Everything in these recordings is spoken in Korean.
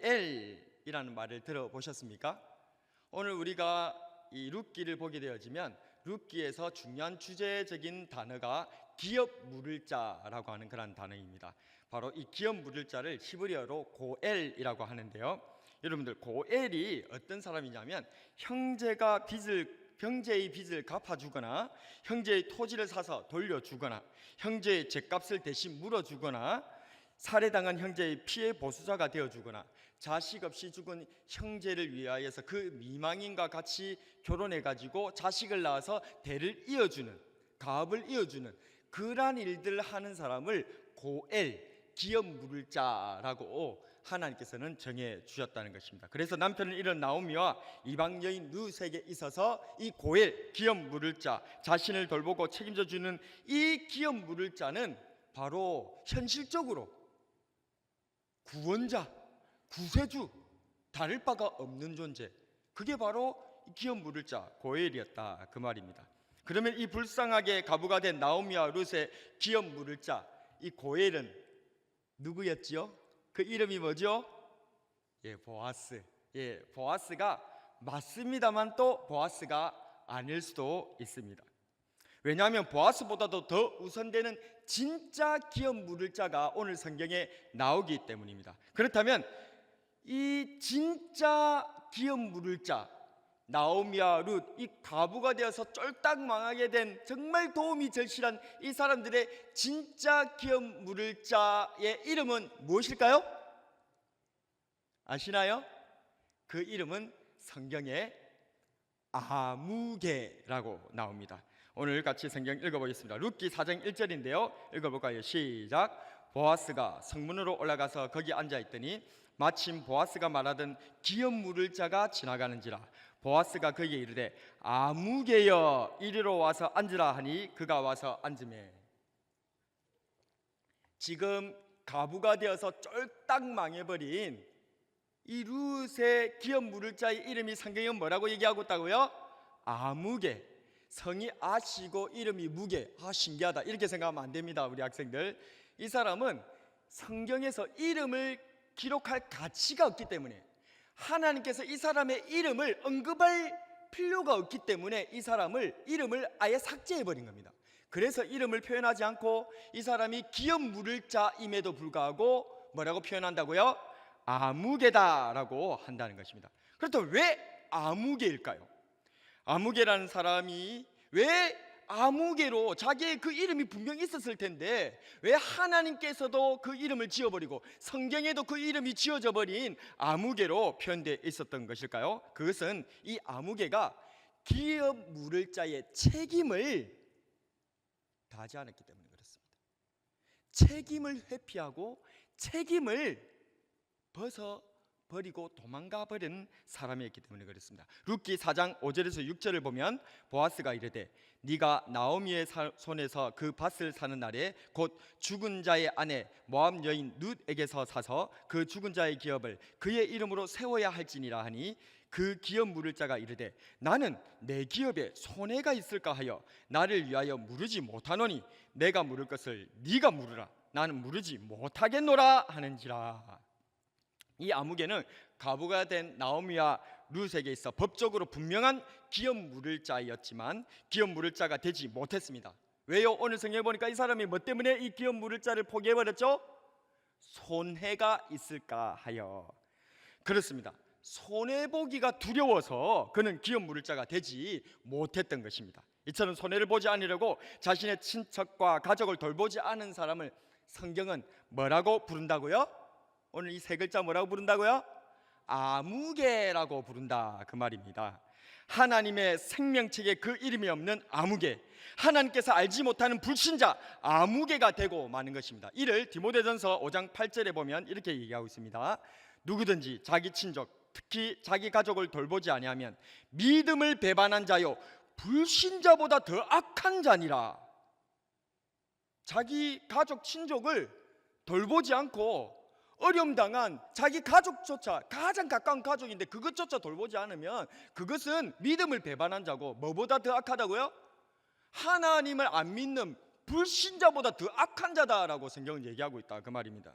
고엘이라는 말을 들어보셨습니까? 오늘 우리가 이 룻기를 보게 되어지면 룻기에서 중요한 주제적인 단어가 기업 물을 자라고 하는 그런 단어입니다. 바로 이 기업 물을 자를 히브리어로 고엘이라고 하는데요. 여러분들, 고엘이 어떤 사람이냐면 형제의 빚을 갚아주거나 형제의 토지를 사서 돌려주거나 형제의 죗값을 대신 물어주거나 살해당한 형제의 피해 보수자가 되어주거나 자식 없이 죽은 형제를 위하여서 그 미망인과 같이 결혼해가지고 자식을 낳아서 대를 이어주는, 가업을 이어주는 그러한 일들을 하는 사람을 고엘, 기업 물을 자라고 하나님께서는 정해 주셨다는 것입니다. 그래서 남편을 잃은 나오미와 이방 여인 룻에게 있어서 이 고엘, 기업 물을 자, 자신을 돌보고 책임져 주는 이 기업 물을 자는 바로 현실적으로 구원자, 구세주, 다를 바가 없는 존재, 그게 바로 기업 물을 자 고엘이었다, 그 말입니다. 그러면 이 불쌍하게 가부가 된 나오미와 룻의 기업 물을 자, 이 고엘은 누구였지요? 그 이름이 뭐죠? 보아스. 보아스가 맞습니다만 또 보아스가 아닐 수도 있습니다. 왜냐하면 보아스보다도 더 우선되는 진짜 기업 물을 자가 오늘 성경에 나오기 때문입니다. 그렇다면 이 진짜 기업 물을 자 나오미와 룻, 이 과부가 되어서 쫄딱 망하게 된 정말 도움이 절실한 이 사람들의 진짜 기업 물을 자의 이름은 무엇일까요? 아시나요? 그 이름은 성경에 아무개라고 나옵니다. 오늘 같이 성경 읽어보겠습니다. 룻기 4장 1절인데요 읽어볼까요? 시작. 보아스가 성문으로 올라가서 거기 앉아있더니 마침 보아스가 말하던 기업 물을 자가 지나가는지라. 보아스가 그에게 이르되 아무개여 이리로 와서 앉으라 하니 그가 와서 앉으매. 지금 가부가 되어서 쫄딱 망해버린 이 룻의 기업 물을 자의 이름이 성경에 뭐라고 얘기하고 있다고요? 아무개. 성이 아시고 이름이 무개. 신기하다, 이렇게 생각하면 안 됩니다, 우리 학생들. 이 사람은 성경에서 이름을 기록할 가치가 없기 때문에, 하나님께서 이 사람의 이름을 언급할 필요가 없기 때문에 이 사람을 이름을 아예 삭제해버린 겁니다. 그래서 이름을 표현하지 않고 이 사람이 기업 물을 자임에도 불구하고 뭐라고 표현한다고요? 아무개다라고 한다는 것입니다. 그렇다면 왜 아무개일까요? 아무개라는 사람이 왜 아무개로, 자기의 그 이름이 분명히 있었을 텐데 왜 하나님께서도 그 이름을 지어버리고 성경에도 그 이름이 지어져 버린 아무개로 표현되어 있었던 것일까요? 그것은 이 아무개가 기업 물을 자의 책임을 다하지 않았기 때문에 그렇습니다. 책임을 회피하고 책임을 벗어버리고 도망가 버린 사람이었기 때문에 그렇습니다. 룻기 4장 5절에서 6절을 보면 보아스가 이르되 네가 나오미의 손에서 그 밭을 사는 날에 곧 죽은 자의 아내 모압 여인 룻에게서 사서 그 죽은 자의 기업을 그의 이름으로 세워야 할지니라 하니 그 기업 물을 자가 이르되 나는 내 기업에 손해가 있을까 하여 나를 위하여 물으지 못하노니 내가 물을 것을 네가 물으라. 나는 물으지 못하겠노라 하는지라. 이 아무개는 가부가 된 나오미와 룻에게 있어 법적으로 분명한 기업 물을 자였지만 기업 물을 자가 되지 못했습니다. 왜요? 오늘 성경에 보니까 이 사람이 뭐 때문에 이 기업 물을 자를 포기해버렸죠? 손해가 있을까 하여. 그렇습니다. 손해보기가 두려워서 그는 기업 물을 자가 되지 못했던 것입니다. 이처럼 손해를 보지 않으려고 자신의 친척과 가족을 돌보지 않은 사람을 성경은 뭐라고 부른다고요? 오늘 이 세 글자 뭐라고 부른다고요? 아무개라고 부른다, 그 말입니다. 하나님의 생명책에 그 이름이 없는 아무개, 하나님께서 알지 못하는 불신자 아무개가 되고 마는 것입니다. 이를 디모데전서 5장 8절에 보면 이렇게 얘기하고 있습니다. 누구든지 자기 친족, 특히 자기 가족을 돌보지 아니하면 믿음을 배반한 자요 불신자보다 더 악한 자니라. 자기 가족 친족을 돌보지 않고 어려움 당한 자기 가족조차, 가장 가까운 가족인데 그것조차 돌보지 않으면 그것은 믿음을 배반한 자고 뭐보다 더 악하다고요? 하나님을 안 믿는 불신자보다 더 악한 자다라고 성경은 얘기하고 있다, 그 말입니다.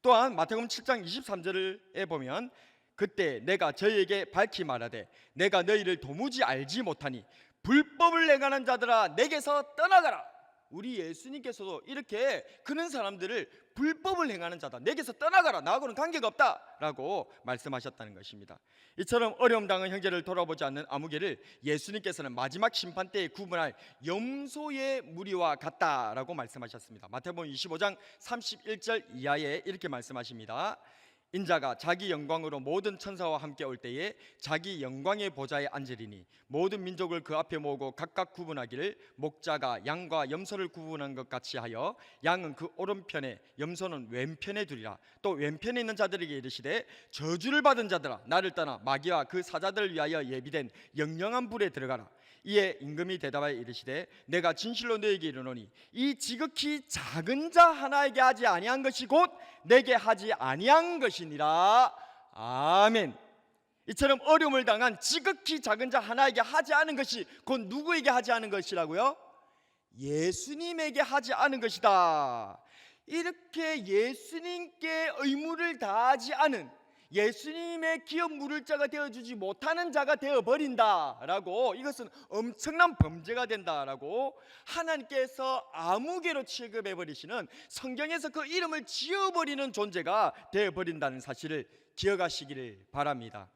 또한 마태복음 7장 23절에 보면 그때 내가 저희에게 밝히 말하되 내가 너희를 도무지 알지 못하니 불법을 행하는 자들아 내게서 떠나가라. 우리 예수님께서도 이렇게 그런 사람들을 불법을 행하는 자다, 내게서 떠나가라, 나하고는 관계가 없다라고 말씀하셨다는 것입니다. 이처럼 어려움 당한 형제를 돌아보지 않는 아무개를 예수님께서는 마지막 심판 때에 구분할 염소의 무리와 같다라고 말씀하셨습니다. 마태복음 25장 31절 이하에 이렇게 말씀하십니다. 인자가 자기 영광으로 모든 천사와 함께 올 때에 자기 영광의 보좌에 앉으리니 모든 민족을 그 앞에 모으고 각각 구분하기를 목자가 양과 염소를 구분한 것 같이 하여 양은 그 오른편에 염소는 왼편에 두리라. 또 왼편에 있는 자들에게 이르시되 저주를 받은 자들아 나를 떠나 마귀와 그 사자들을 위하여 예비된 영영한 불에 들어가라. 이에 임금이 대답하여 이르시되 내가 진실로 너에게 이르노니 이 지극히 작은 자 하나에게 하지 아니한 것이 곧 내게 하지 아니한 것이니라. 아멘. 이처럼 어려움을 당한 지극히 작은 자 하나에게 하지 않은 것이 곧 누구에게 하지 않은 것이라고요? 예수님에게 하지 않은 것이다. 이렇게 예수님께 의무를 다하지 않은, 예수님의 기업 물을 자가 되어주지 못하는 자가 되어버린다라고, 이것은 엄청난 범죄가 된다라고 하나님께서 아무개로 취급해버리시는, 성경에서 그 이름을 지어버리는 존재가 되어버린다는 사실을 기억하시기를 바랍니다.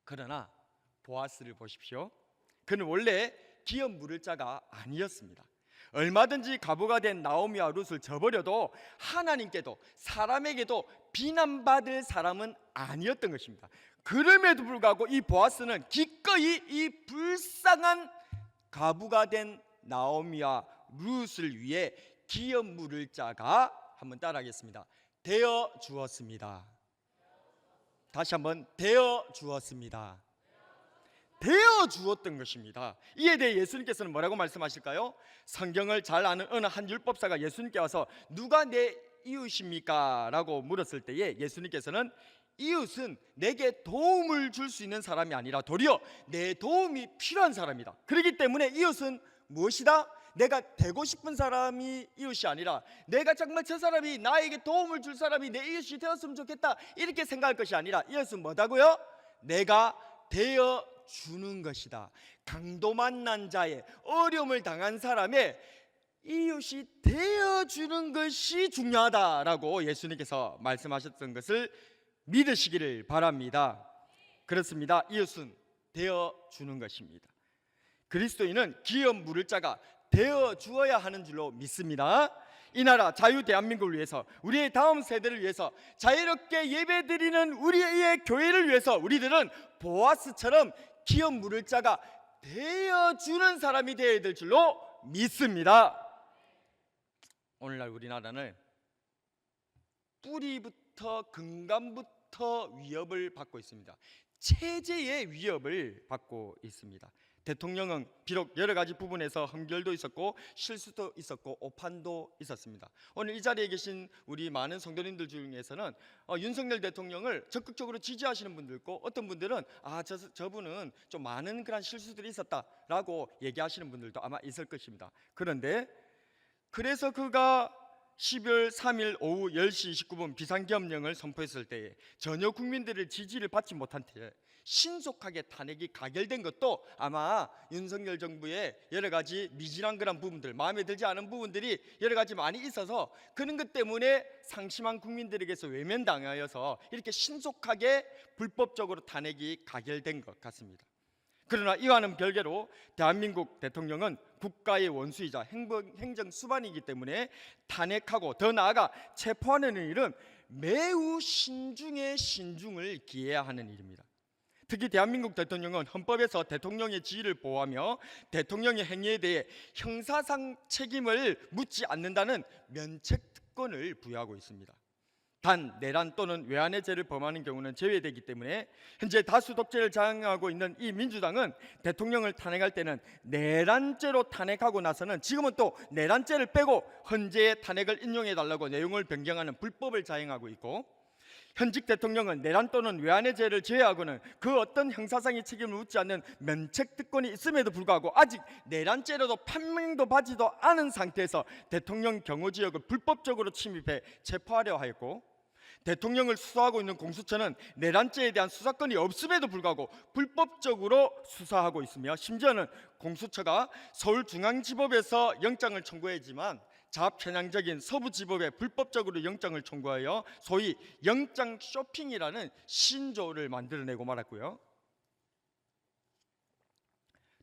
그러나 보아스를 보십시오. 그는 원래 기업 물을 자가 아니었습니다. 얼마든지 과부가 된 나오미와 룻을 저버려도 하나님께도 사람에게도 비난받을 사람은 아니었던 것입니다. 그럼에도 불구하고 이 보아스는 기꺼이 이 불쌍한 과부가 된 나오미와 룻을 위해 기업 물을 자가, 한번 따라하겠습니다, 되어 주었습니다. 다시 한번, 되어 주었습니다. 되어 주었던 것입니다. 이에 대해 예수님께서는 뭐라고 말씀하실까요? 성경을 잘 아는 어느 한 율법사가 예수님께 와서 누가 내 이웃입니까? 라고 물었을 때에 예수님께서는 이웃은 내게 도움을 줄 수 있는 사람이 아니라 도리어 내 도움이 필요한 사람이다. 그렇기 때문에 이웃은 무엇이다? 내가 되고 싶은 사람이 이웃이 아니라 내가 정말 저 사람이 나에게 도움을 줄 사람이 내 이웃이 되었으면 좋겠다 이렇게 생각할 것이 아니라 이웃은 뭐다고요? 내가 되어 주는 것이다. 강도 만난 자의, 어려움을 당한 사람의 이웃이 되어주는 것이 중요하다라고 예수님께서 말씀하셨던 것을 믿으시기를 바랍니다. 그렇습니다. 이웃은 되어주는 것입니다. 그리스도인은 기업 물을 자가 되어주어야 하는 줄로 믿습니다. 이 나라 자유 대한민국을 위해서, 우리의 다음 세대를 위해서, 자유롭게 예배드리는 우리의 교회를 위해서 우리들은 보아스처럼 기업 물을 자가 되어주는 사람이 되어야 될 줄로 믿습니다. 오늘날 우리나라는 뿌리부터 근간부터 위협을 받고 있습니다. 체제의 위협을 받고 있습니다. 대통령은 비록 여러 가지 부분에서 흠결도 있었고 실수도 있었고 오판도 있었습니다. 오늘 이 자리에 계신 우리 많은 성도님들 중에서는 윤석열 대통령을 적극적으로 지지하시는 분도 있고, 어떤 분들은 저분은 좀 많은 그런 실수들이 있었다라고 얘기하시는 분들도 아마 있을 것입니다. 그런데 그래서 그가 12월 3일 오후 10시 29분 비상계엄령을 선포했을 때에 전혀 국민들의 지지를 받지 못한 채 신속하게 탄핵이 가결된 것도 아마 윤석열 정부의 여러 가지 미진한 그런 부분들, 마음에 들지 않은 부분들이 여러 가지 많이 있어서 그런 것 때문에 상심한 국민들에게서 외면당하여서 이렇게 신속하게 불법적으로 탄핵이 가결된 것 같습니다. 그러나 이와는 별개로 대한민국 대통령은 국가의 원수이자 행정 수반이기 때문에 탄핵하고 더 나아가 체포하는 일은 매우 신중에 신중을 기해야 하는 일입니다. 특히 대한민국 대통령은 헌법에서 대통령의 지위를 보호하며 대통령의 행위에 대해 형사상 책임을 묻지 않는다는 면책특권을 부여하고 있습니다. 단 내란 또는 외환의 죄를 범하는 경우는 제외되기 때문에 현재 다수 독재를 장악하고 있는 이 민주당은 대통령을 탄핵할 때는 내란죄로 탄핵하고 나서는 지금은 또 내란죄를 빼고 헌재의 탄핵을 인용해달라고 내용을 변경하는 불법을 자행하고 있고, 현직 대통령은 내란 또는 외환의 죄를 제외하고는 그 어떤 형사상의 책임을 묻지 않는 면책특권이 있음에도 불구하고 아직 내란죄로도 판명도 받지도 않은 상태에서 대통령 경호지역을 불법적으로 침입해 체포하려 하였고, 대통령을 수사하고 있는 공수처는 내란죄에 대한 수사권이 없음에도 불구하고 불법적으로 수사하고 있으며, 심지어는 공수처가 서울중앙지법에서 영장을 청구했지만 자편향적인 서부지법에 불법적으로 영장을 청구하여 소위 영장 쇼핑이라는 신조를 만들어내고 말았고요.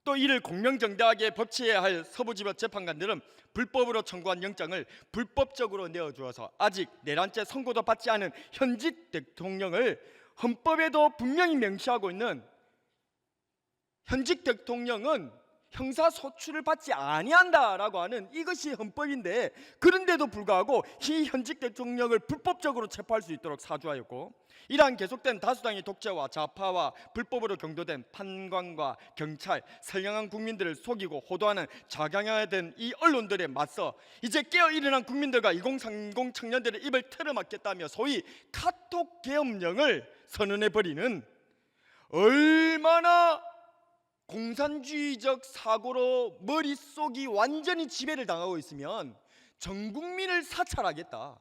또 이를 공명정대하게 법치해야 할 서부지법 재판관들은 불법으로 청구한 영장을 불법적으로 내어주어서 아직 내란죄 선고도 받지 않은 현직 대통령을, 헌법에도 분명히 명시하고 있는 현직 대통령은 형사소출을 받지 아니한다라고 하는 이것이 헌법인데, 그런데도 불구하고 이 현직 대통령을 불법적으로 체포할 수 있도록 사주하였고, 이러한 계속된 다수당의 독재와 좌파와 불법으로 경도된 판관과 경찰, 선량한 국민들을 속이고 호도하는 좌강화된 이 언론들에 맞서 이제 깨어 일어난 국민들과 2030 청년들의 입을 틀어막겠다며 소위 카톡 계엄령을 선언해버리는, 얼마나 공산주의적 사고로 머릿속이 완전히 지배를 당하고 있으면 전 국민을 사찰하겠다,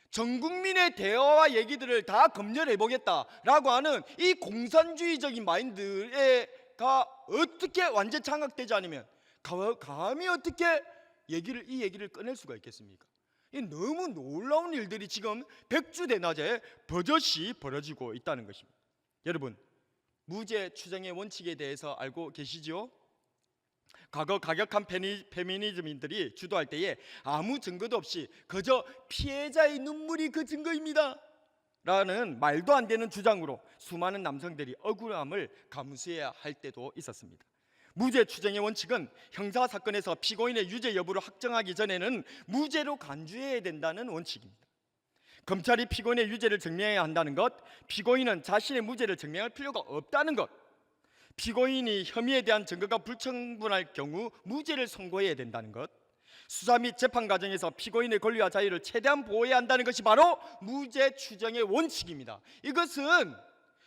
전 국민의 대화와 얘기들을 다 검열해보겠다라고 하는 이 공산주의적인 마인드가 어떻게 완전 장악되지 않으면 감히 어떻게 이 얘기를 꺼낼 수가 있겠습니까? 이 너무 놀라운 일들이 지금 백주대낮에 버젓이 벌어지고 있다는 것입니다. 여러분, 무죄 추정의 원칙에 대해서 알고 계시죠? 과거 가격한 페미니즘인들이 주도할 때에 아무 증거도 없이 그저 피해자의 눈물이 그 증거입니다 라는 말도 안 되는 주장으로 수많은 남성들이 억울함을 감수해야 할 때도 있었습니다. 무죄 추정의 원칙은 형사사건에서 피고인의 유죄 여부를 확정하기 전에는 무죄로 간주해야 된다는 원칙입니다. 검찰이 피고인의 유죄를 증명해야 한다는 것, 피고인은 자신의 무죄를 증명할 필요가 없다는 것, 피고인이 혐의에 대한 증거가 불충분할 경우 무죄를 선고해야 된다는 것, 수사 및 재판 과정에서 피고인의 권리와 자유를 최대한 보호해야 한다는 것이 바로 무죄 추정의 원칙입니다. 이것은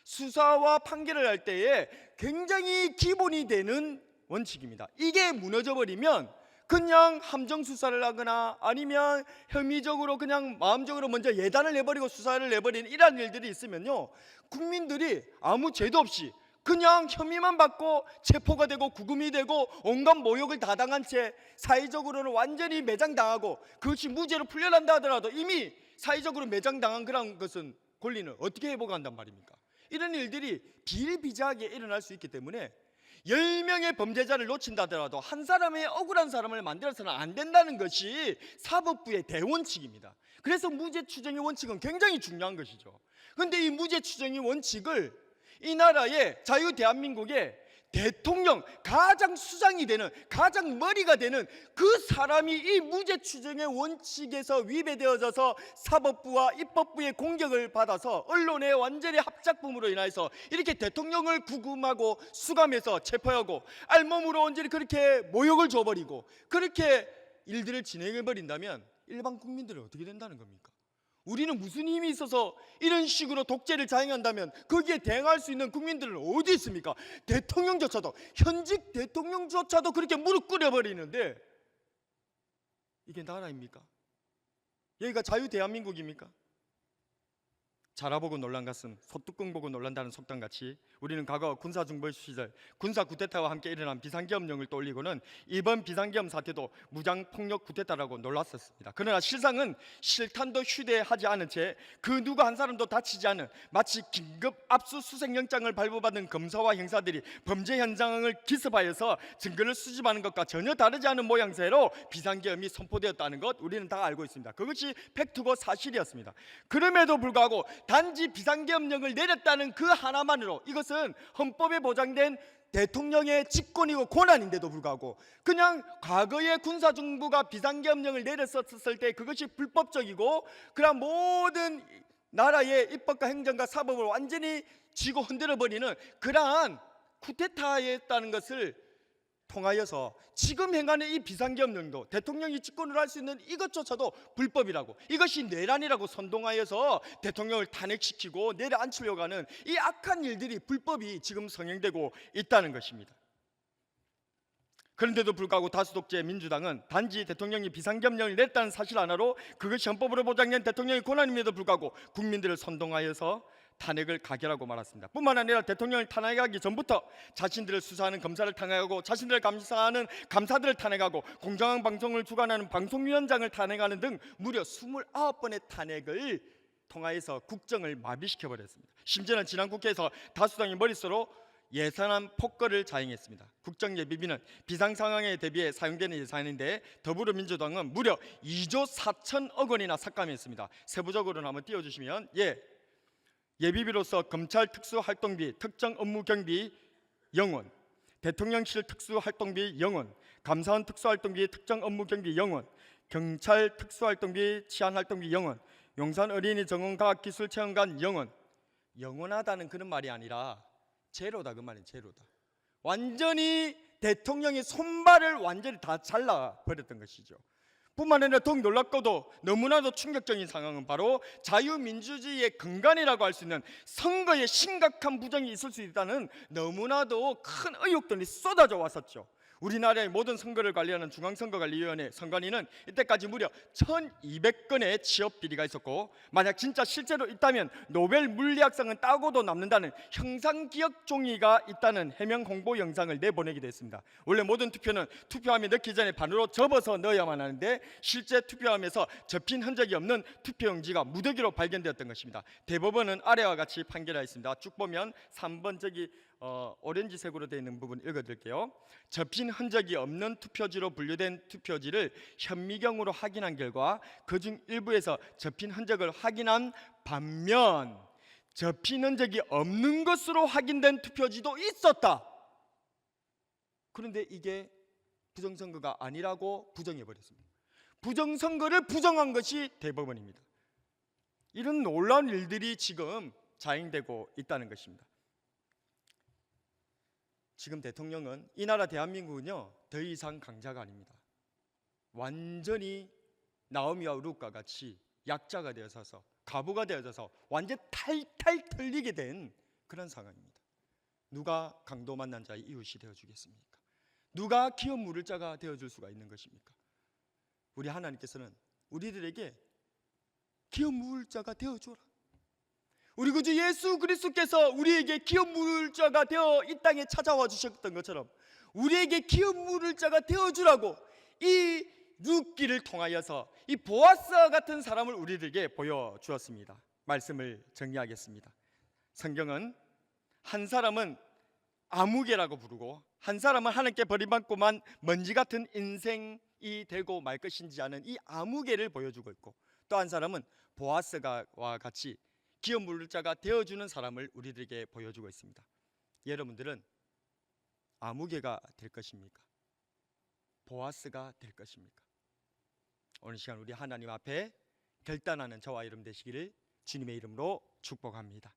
수사와 판결을 할 때에 굉장히 기본이 되는 원칙입니다. 이게 무너져버리면 그냥 함정 수사를 하거나 아니면 혐의적으로 그냥 마음적으로 먼저 예단을 해버리고 수사를 내버리는 이런 일들이 있으면요, 국민들이 아무 죄도 없이 그냥 혐의만 받고 체포가 되고 구금이 되고 온갖 모욕을 다 당한 채 사회적으로는 완전히 매장당하고, 그것이 무죄로 풀려난다 하더라도 이미 사회적으로 매장당한 그런 것은 권리는 어떻게 회복한단 말입니까? 이런 일들이 비일비재하게 일어날 수 있기 때문에 10명의 범죄자를 놓친다 하더라도 한 사람의 억울한 사람을 만들어서는 안 된다는 것이 사법부의 대원칙입니다. 그래서 무죄 추정의 원칙은 굉장히 중요한 것이죠. 그런데 이 무죄 추정의 원칙을 이 나라의 자유 대한민국의 대통령, 가장 수장이 되는, 가장 머리가 되는 그 사람이 이 무죄 추정의 원칙에서 위배되어져서 사법부와 입법부의 공격을 받아서 언론의 완전히 합작품으로 인해서 이렇게 대통령을 구금하고 수감해서 체포하고 알몸으로 완전히 그렇게 모욕을 줘버리고 그렇게 일들을 진행해버린다면 일반 국민들은 어떻게 된다는 겁니까? 우리는 무슨 힘이 있어서 이런 식으로 독재를 자행한다면 거기에 대응할 수 있는 국민들은 어디 있습니까? 대통령조차도, 현직 대통령조차도 그렇게 무릎 꿇어버리는데 이게 나라입니까? 여기가 자유 대한민국입니까? 자라보고 놀란 것은 소뚜껑 보고 놀란다는 속담같이 우리는 과거 군사중벌 시절 군사 쿠데타와 함께 일어난 비상계엄령을 떠올리고는 이번 비상계엄 사태도 무장폭력 쿠데타라고 놀랐었습니다. 그러나 실상은 실탄도 휴대하지 않은 채 그 누구 한 사람도 다치지 않은 마치 긴급 압수수색영장을 발부받은 검사와 형사들이 범죄 현장을 기습하여서 증거를 수집하는 것과 전혀 다르지 않은 모양새로 비상계엄이 선포되었다는 것 우리는 다 알고 있습니다. 그것이 팩트고 사실이었습니다. 그럼에도 불구하고 단지 비상계엄령을 내렸다는 그 하나만으로 이것은 헌법에 보장된 대통령의 직권이고 권한인데도 불구하고 그냥 과거에 군사정부가 비상계엄령을 내렸었을 때 그것이 불법적이고 그런 모든 나라의 입법과 행정과 사법을 완전히 쥐고 흔들어버리는 그러한 쿠데타였다는 것을 통하여서 지금 행하는 이 비상계엄령도 대통령이 직권으로 할 수 있는 이것조차도 불법이라고, 이것이 내란이라고 선동하여서 대통령을 탄핵시키고 내려앉히려고 하는 이 악한 일들이, 불법이 지금 성행되고 있다는 것입니다. 그런데도 불구하고 다수 독재 민주당은 단지 대통령이 비상겸령을 냈다는 사실 하나로 그것이 헌법으로 보장된 대통령의 권한임에도 불구하고 국민들을 선동하여서 탄핵을 가결하고 말았습니다. 뿐만 아니라 대통령을 탄핵하기 전부터 자신들을 수사하는 검사를 탄핵하고 자신들을 감사하는 감사들을 탄핵하고 공정한 방송을 주관하는 방송위원장을 탄핵하는 등 무려 29번의 탄핵을 통하여서 국정을 마비시켜버렸습니다. 심지어는 지난 국회에서 다수당의 머릿수로 예산안 폭거를 자행했습니다. 국정예비비는 비상상황에 대비해 사용되는 예산인데 더불어민주당은 무려 2조 4천억 원이나 삭감했습니다. 세부적으로는 한번 띄워주시면 예비비로서 검찰 특수활동비, 특정 업무 경비 0원, 대통령실 특수활동비 0원, 감사원 특수활동비, 특정 업무 경비 0원, 경찰 특수활동비, 치안활동비 0원, 용산 어린이 정원과학기술체험관 0원. 영원하다는 그런 말이 아니라 제로다, 그 말이 제로다. 완전히 대통령의 손발을 완전히 다 잘라버렸던 것이죠. 뿐만 아니라 더욱 놀랍고도 너무나도 충격적인 상황은 바로 자유민주주의의 근간이라고 할 수 있는 선거에 심각한 부정이 있을 수 있다는 너무나도 큰 의혹들이 쏟아져 왔었죠. 우리나라의 모든 선거를 관리하는 중앙선거관리위원회 선관위는 이때까지 무려 1200건의 취업 비리가 있었고, 만약 진짜 실제로 있다면 노벨 물리학상은 따고도 남는다는 형상기억 종이가 있다는 해명 홍보 영상을 내보내기도 했습니다. 원래 모든 투표는 투표함에 넣기 전에 반으로 접어서 넣어야만 하는데 실제 투표함에서 접힌 흔적이 없는 투표용지가 무더기로 발견되었던 것입니다. 대법원은 아래와 같이 판결하였습니다. 쭉 보면 3번 오렌지색으로 되어 있는 부분 읽어드릴게요. 접힌 흔적이 없는 투표지로 분류된 투표지를 현미경으로 확인한 결과 그중 일부에서 접힌 흔적을 확인한 반면 접힌 흔적이 없는 것으로 확인된 투표지도 있었다. 그런데 이게 부정선거가 아니라고 부정해버렸습니다. 부정선거를 부정한 것이 대법원입니다. 이런 놀라운 일들이 지금 자행되고 있다는 것입니다. 지금 대통령은 이 나라 대한민국은요 더 이상 강자가 아닙니다. 완전히 나오미와 룻과 같이 약자가 되어서 과부가 되어서 완전 탈탈 털리게 된 그런 상황입니다. 누가 강도 만난 자의 이웃이 되어주겠습니까? 누가 기업 물을 자가 되어줄 수가 있는 것입니까? 우리 하나님께서는 우리들에게 기업 물을 자가 되어줘라, 우리 구주 예수 그리스도께서 우리에게 기업 물을 자가 되어 이 땅에 찾아와 주셨던 것처럼 우리에게 기업 물을 자가 되어주라고 이 룻기를 통하여서 이 보아스와 같은 사람을 우리들에게 보여주었습니다. 말씀을 정리하겠습니다. 성경은 한 사람은 아무개라고 부르고 한 사람은 하나님께 버림받고만 먼지 같은 인생이 되고 말 것인지 아는 이 아무개를 보여주고 있고, 또 한 사람은 보아스와 같이 기업 물을 자가 되어주는 사람을 우리들에게 보여주고 있습니다. 여러분들은 아무개가 될 것입니까? 보아스가 될 것입니까? 오늘 시간 우리 하나님 앞에 결단하는 저와 여러분 되시기를 주님의 이름으로 축복합니다.